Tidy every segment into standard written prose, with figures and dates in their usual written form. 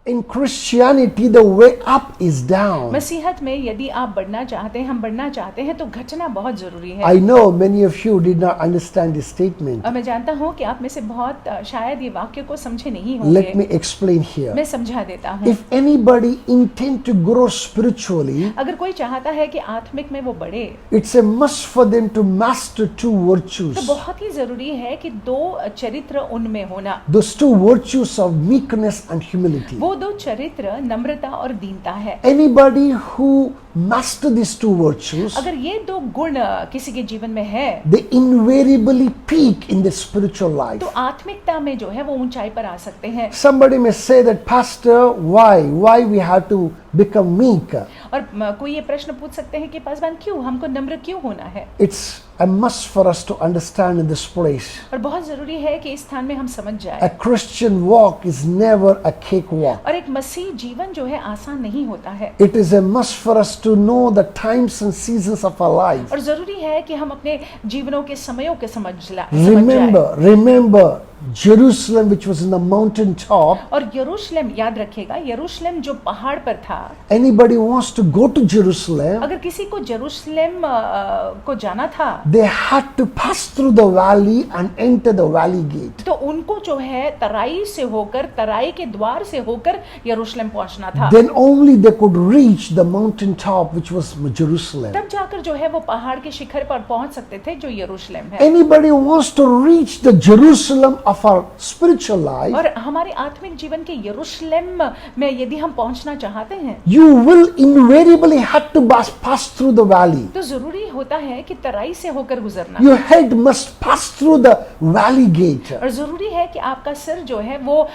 In Christianity, the way up is down. मसीहत में यदि आप बढ़ना चाहते हैं, हम बढ़ना चाहते हैं, तो घटना बहुत जरूरी है। I know many of you did not understand this statement. और मैं जानता हूँ कि आप में से बहुत शायद ये वाक्य को समझे नहीं होंगे। Let me explain here. मैं समझा देता हूँ। If anybody intend to grow spiritually, अगर कोई चाहता है कि आत्मिक में वो बढ़े, it's a must for them to master two virtues. तो बहुत ही जरूरी है कि दो चरित्र उनमें होना। Those two virtues of meekness and humility. वो दो चरित्र नम्रता और दीनता है। Anybody who master these two virtues, अगर ये दो गुण किसी के जीवन में है, they invariably peak in their spiritual life. तो आत्मिकता में जो है वो ऊंचाई पर आ सकते हैं। Somebody may say that, Pastor, why we have to become meek? और कोई ये प्रश्न पूछ सकते हैं कि पासवान क्यों, हमको नम्र क्यों होना है? It's a must for us to understand in this place. और बहुत जरूरी है कि इस स्थान में हम समझ जाए। A Christian walk is never a cakewalk. और एक मसीह जीवन जो है आसान नहीं होता है। It is a must for us to know the times and seasons of our life. और जरूरी है कि हम अपने जीवनों के समयों के समझ Remember Jerusalem, which was in the mountain top. और यरूशलेम, याद रखिएगा, यरूशलेम जो पहाड़ पर था। Anybody wants to go to Jerusalem, अगर किसी को यरूशलेम को जाना था, they had to pass through the valley and enter the valley gate. तो उनको जो है तराई से होकर, तराई के द्वार से होकर यरूशलेम पहुंचना था। Then only they could reach the mountain top, which was Jerusalem. तब जाकर जो है वो पहाड़ के शिखर पर पहुंच सकते थे, जो यरूशलेम है। Anybody wants to reach the Jerusalem of our spiritual life, और हमारे आत्मिक जीवन के यरूशलेम में यदि हम पहुंचना चाहते हैं, you will invariably have to pass through the valley. तो जरूरी होता है कि तराई से होकर गुजरना। Your head must pass through the valley gate. और जरूरी है कि आपका सिर जो है वो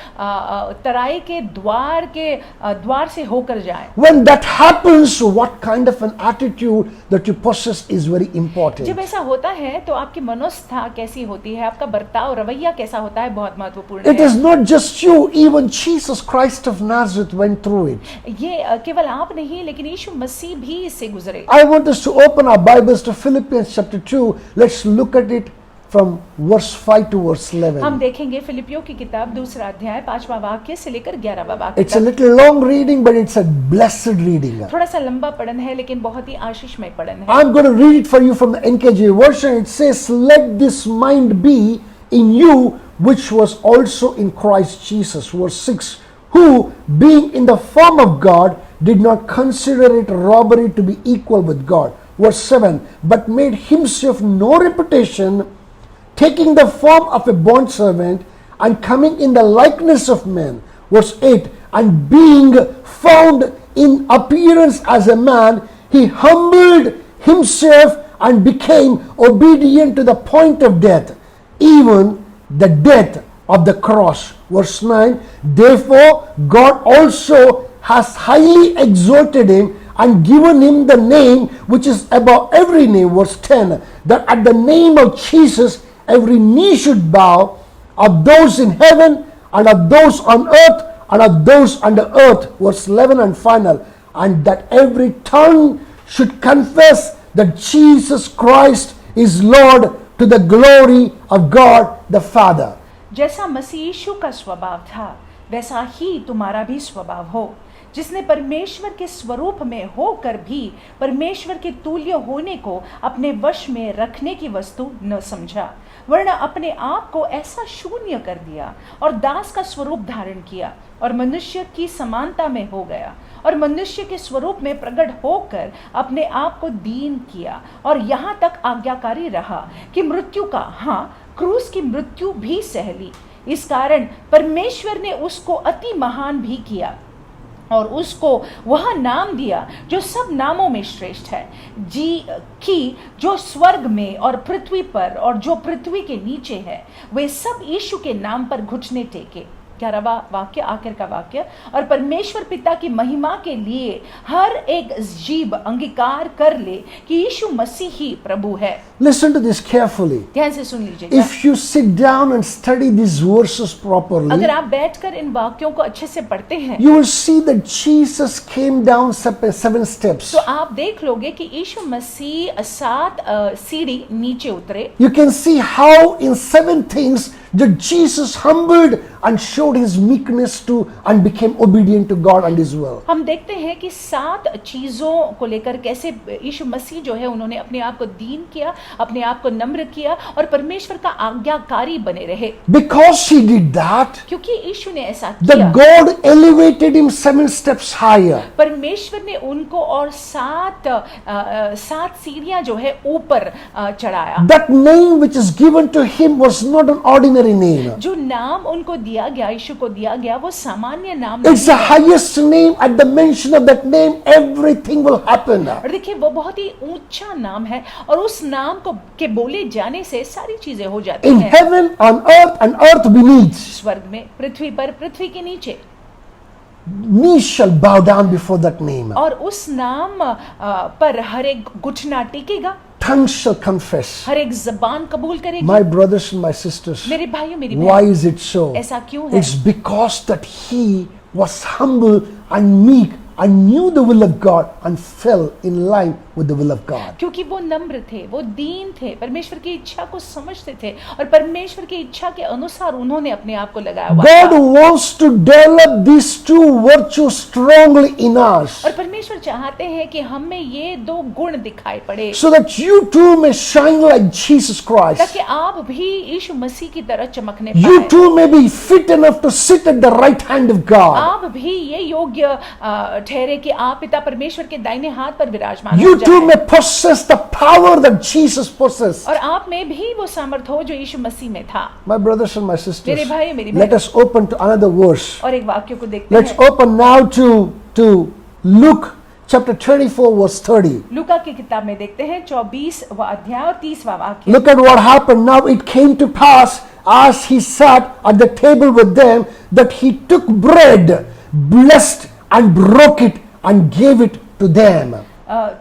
तराई के द्वार से होकर जाए। When that happens, what kind of an attitude that you possess is very important. जब ऐसा होता है तो आपकी मनोस्था कैसी होती है, आपका बर्ताव, रवैया कैसा होता है, बहुत महत्वपूर्ण It है। is not just you, even Jesus Christ of Nazareth went through it. ये केवल आप नहीं, लेकिन यीशु मसीह भी इससे गुजरे। I want us to open our Bibles to Philippians chapter 2. Let's look at it from verse 5 to verse 11. हम देखेंगे फिलिपियों की किताब 2 अध्याय 5वां वाक्य से लेकर 11वां वाक्य It's a तक। little long reading, but it's a blessed reading. थोड़ा सा लंबा पढ़न है, लेकिन बहुत ही आशीषमय पढ़न है। I'm going to read it for you from the NKJ version. It says, "Let this mind be in you, which was also in Christ Jesus." Verse 6, "Who, being in the form of God, did not consider it robbery to be equal with God." Verse 7, "But made himself no reputation, taking the form of a bondservant, and coming in the likeness of men." Verse 8, "And being found in appearance as a man, he humbled himself and became obedient to the point of death, even the death of the cross." Verse 9, "Therefore God also has highly exalted him and given him the name which is above every name." Verse 10, "That at the name of Jesus every knee should bow, of those in heaven and of those on earth and of those under earth." Verse 11 and final, "And that every tongue should confess that Jesus Christ is Lord, to the glory of God the Father." जैसा मसीह यीशु का स्वभाव था, वैसा ही तुम्हारा भी स्वभाव हो, जिसने परमेश्वर के स्वरूप में होकर भी परमेश्वर के तुल्य होने को अपने वश में रखने की वस्तु न समझा, वरन अपने आप को ऐसा शून्य कर दिया और दास का स्वरूप धारण किया और मनुष्य की समानता में हो गया, और मनुष्य के स्वरूप में प्रकट होकर अपने आप को दीन किया, और यहाँ तक आज्ञाकारी रहा कि मृत्यु का, हाँ, क्रूस की मृत्यु भी सह ली। इस कारण परमेश्वर ने उसको अति महान भी किया और उसको वह नाम दिया जो सब नामों में श्रेष्ठ है, कि जो स्वर्ग में और पृथ्वी पर और जो पृथ्वी के नीचे है, वे सब यीशु के नाम पर घुटने टेके। 11वां वाक्य, आखिर का वाक्य, "और परमेश्वर पिता की महिमा के लिए हर एक जीव अंगीकार कर ले कि यीशु मसीह ही प्रभु है." Listen to this carefully. ध्यान से सुन लीजिएगा। If you sit down and study these verses properly, अगर आप बैठकर इन वाक्यों को अच्छे से पढ़ते हैं, you will see that Jesus came down 7 steps. तो आप देख लोगे कि यीशु मसीह 7 सीढ़ी नीचे उतरे। You can see how in 7 things that Jesus humbled and showed his meekness to and became obedient to God and his will. हम देखते हैं कि 7 चीजों को लेकर कैसे यीशु मसीह जो है उन्होंने अपने आप को दीन किया, अपने आप को नम्र किया और परमेश्वर का आज्ञाकारी बने रहे। Because he did that, क्योंकि यीशु ने ऐसा the किया, God elevated him 7 steps higher. परमेश्वर ने उनको और 7 सीढ़ियां जो है ऊपर चढ़ाया। That name which is given to him was not an ordinary name. जो नाम उनको दिया गया, यीशु को दिया गया, वो सामान्य नाम It's the नहीं है। highest name. At the mention of that name, everything will happen. और देखिए वो बहुत ही ऊंचा नाम है और उस नाम को के बोले जाने से सारी चीजें हो जाती In हैं। heaven, on earth, and earth beneath, स्वर्ग में, पृथ्वी पर, पृथ्वी के नीचे, knees shall bow down before that name. और उस नाम पर हर एक घुटना टेकेगा, Tongue shall confess. हर एक जबान कबूल करेगी। My brothers and my sisters, मेरे भाइयों, मेरी why बहन, is it so? ऐसा क्यों है? It's because that he was humble and meek and knew the will of God and fell in line with the will of God. क्योंकि वो नम्र थे, वो दीन थे, परमेश्वर की इच्छा को समझते थे और परमेश्वर की इच्छा के अनुसार उन्होंने अपने आप को लगाया हुआ God था। wants to develop these two virtues strongly in us और परमेश्वर चाहते हैं कि हम में ये 2 गुण दिखाई पड़े, so that you too may shine like Jesus Christ. ताकि आप भी यीशु मसीह की तरह चमकने You पाए। too may be fit enough to sit at the right hand of God. आप भी ये योग्य ठहरे कि आप पिता परमेश्वर के दाहिने हाथ पर विराजमान हो You too जाएं। may possess the power that Jesus possessed. और आप में भी वो सामर्थ हो जो यीशु मसीह में था। My brothers and my sisters, मेरे भाई, मेरी let बहन, us open to another verse. और एक वाक्य को देखते Let's हैं। open now to Luke chapter 24 verse 30. लूका की किताब में देखते हैं 24वां अध्याय और 30वां वाक्य। Look at what happened. Now it came to pass as he sat at the table with them that he took bread, blessed and broke it and gave it to them.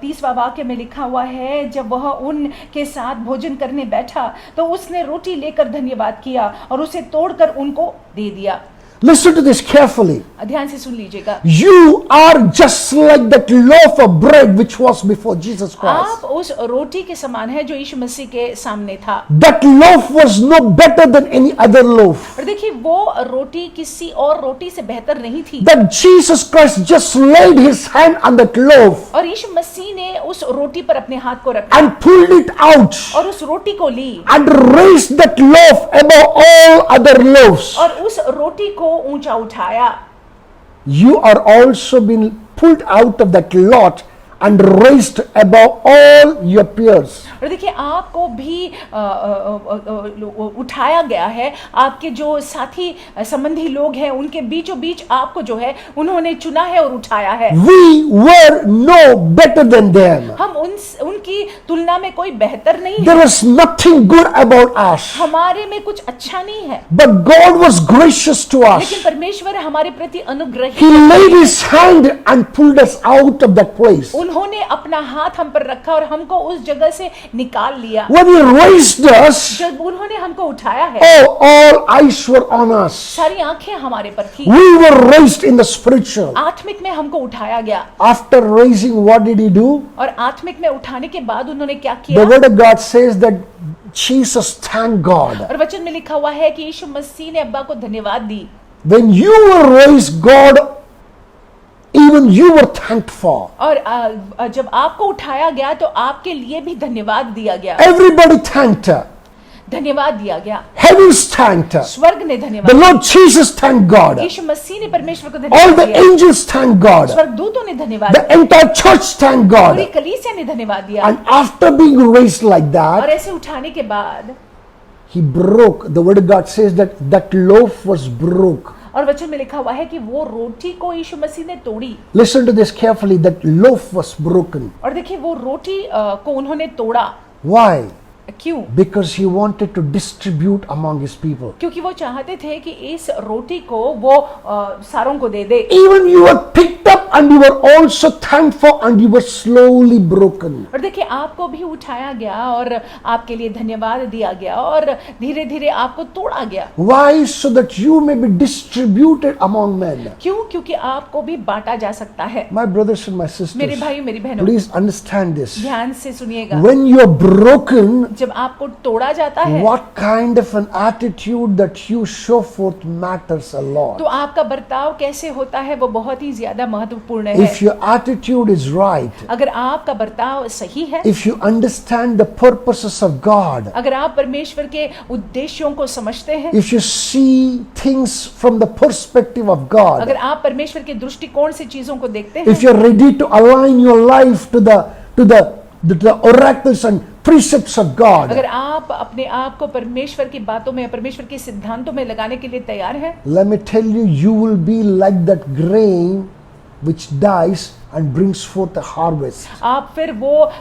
30वां वाक्य में लिखा हुआ है, जब वह उनके साथ भोजन करने बैठा तो उसने रोटी लेकर धन्यवाद किया और उसे तोड़कर उनको दे दिया। Listen to this carefully. ध्यान से सुन लीजिएगा। You are just like that loaf of bread which was before Jesus Christ. आप उस रोटी के समान है जो यीशु मसीह के सामने था। That loaf was no better than any other loaf. और देखिए वो रोटी किसी और रोटी से बेहतर नहीं थी। That Jesus Christ just laid his hand on that loaf और यीशु मसीह ने उस रोटी पर अपने हाथ को रखा and pulled it out और उस रोटी को ली and raised that loaf above all other loaves. और उस रोटी को ऊंचा उठाया। You are also been pulled out of that lot and raised above all your peers. और देखिए आपको भी उठाया गया है, आपके जो साथी संबंधी लोग हैं उनके बीचों बीच आपको जो है उन्होंने चुना है और उठाया है। We were no better than them. हम उनकी तुलना में कोई बेहतर नहीं There है, was nothing good about us. हमारे में कुछ अच्छा नहीं है, But God was gracious to us. लेकिन परमेश्वर हमारे प्रति अनुग्रही। He laid his hand and pulled us out of that place. उन्होंने अपना हाथ हम पर रखा और हमको उस जगह से निकाल लिया। When he raised us, जब उन्होंने हमको उठाया है, oh, all eyes were on us. सारी आंखें हमारे पर थी। We were raised in the spiritual. आत्मिक में हमको उठाया गया After raising, what did he do? और आत्मिक में उठाने के बाद उन्होंने क्या The किया? word of God says that Jesus thanked God. और वचन में लिखा हुआ है कि यीशु मसीह ने अब्बा को धन्यवाद दी। When you were raised, God, even you were thanked for. और जब आपको उठाया गया तो आपके लिए भी धन्यवाद दिया गया, Everybody thanked her. धन्यवाद दिया गया। Heavens thanked her. स्वर्ग ने The धन्यवाद, Lord Jesus thanked God. यीशु मसीह ने परमेश्वर को All धन्यवाद the दिया, angels thanked God. स्वर्गदूतों ने धन्यवाद The दिया, entire church thanked पूरी God. कलीसिया ने धन्यवाद दिया। And after being raised like और that, ऐसे उठाने के बाद he broke. The word of God says that that loaf was broke. और वचन में लिखा हुआ है कि वो रोटी को यीशु मसीह ने तोड़ी। Listen to this carefully. That loaf was broken. और देखिए वो रोटी को उन्होंने तोड़ा। Why? क्यों? Because he wanted to distribute among his people. क्योंकि वो चाहते थे कि इस रोटी को वो सारों को दे दे। Even you were picked up and you were also thanked for, and you were slowly broken. और देखिए आपको भी उठाया गया और आपके लिए धन्यवाद दिया गया और धीरे धीरे आपको तोड़ा गया। Why? So that you may be distributed among men. क्यों? क्योंकि आपको भी बांटा जा सकता है। My brothers and my मेरे sisters, भाई मेरी बहनों, please understand this. ध्यान से सुनिएगा। When you are broken, जब आपको तोड़ा जाता है what kind of an attitude that you show forth matters a lot. तो आपका बर्ताव कैसे होता है वो बहुत ही ज्यादा महत्वपूर्ण है। If your attitude is right, अगर आपका बर्ताव सही है, if you understand the purposes of God, अगर आप परमेश्वर के उद्देश्यों को समझते हैं, if you see things from the perspective of God, अगर आप परमेश्वर के दृष्टिकोण से चीजों को देखते हैं, if you're ready to align your life to the oracles and precepts of God, अगर आप अपने आप को परमेश्वर की बातों में, परमेश्वर के सिद्धांतों में लगाने के लिए तैयार हैं, let me tell you, you will be like that grain which dies and brings forth a harvest. आप फिर वो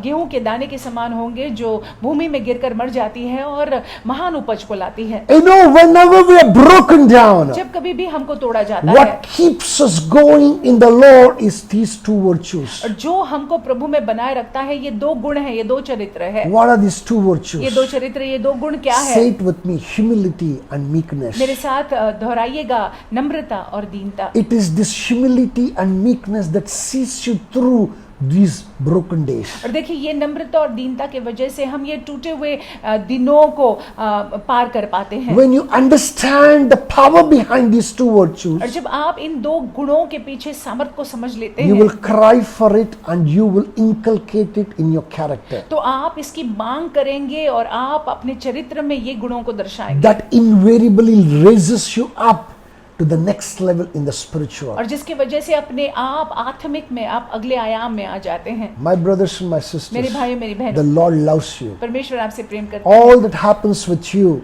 गेहूं के दाने के समान होंगे जो भूमि में गिरकर मर जाती है और महान उपज को लाती है। You know, whenever we are broken down, जब कभी भी हमको तोड़ा जाता है, what keeps us going in the Lord is these two virtues. और जो हमको प्रभु में बनाए रखता है ये दो गुण है, ये दो चरित्र है। What are these two ये virtues? दो चरित्र, ये दो गुण क्या है? Say it with me: humility and meekness. मेरे साथ दोहराइएगा, नम्रता और दीनता। It is this humility and meekness that sees you through these broken days. और देखिए ये नम्रता और दीनता के वजह से हम ये टूटे हुए दिनों को पार कर पाते हैं। When you understand the power behind these two virtues, और जब आप इन दो गुणों के पीछे सामर्थ को समझ लेते you हैं, will cry for it and you will inculcate it in your character. तो आप इसकी मांग करेंगे और आप अपने चरित्र में ये गुणों को दर्शाएंगे। That invariably raises you up to the next level in the spiritual. और जिसकी वजह से अपने आप आत्मिक में आप अगले आयाम में आ जाते हैं। My brothers and my मेरे sisters, भाइयों मेरी the बहनों, Lord loves you. परमेश्वर आपसे प्रेम करता है। All that happens with you,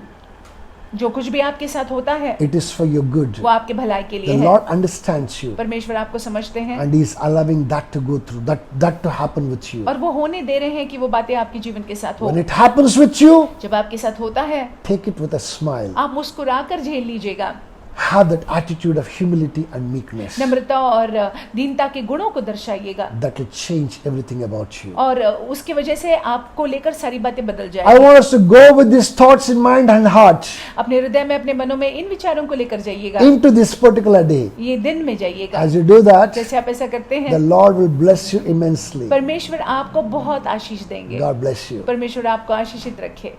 जो कुछ भी आपके साथ होता है it is for your good. वो आपके भलाई के लिए The है। Lord understands you परमेश्वर आपको समझते हैं and He is allowing that to go through, that to happen with you. और वो होने दे रहे हैं कि वो बातें आपके जीवन के साथ हो। When it happens with you, जब आपके साथ होता है take it with a smile. आप मुस्कुराकर झेल लीजिएगा। Have that attitude of humility and meekness. नम्रता और दीनता के गुणों को दर्शाइएगा That will change everything about you. और उसकी वजह से आपको लेकर सारी बातें बदल I जाएंगी। want us to go with these thoughts in mind and heart अपने हृदय में, अपने मनों में इन विचारों को लेकर जाइएगा। into this particular day. ये दिन में जाइएगा। As you do that, जैसे आप ऐसा करते the हैं, Lord will bless you immensely. परमेश्वर आपको बहुत आशीष देंगे। God bless you. परमेश्वर आपको आशीषित रखे।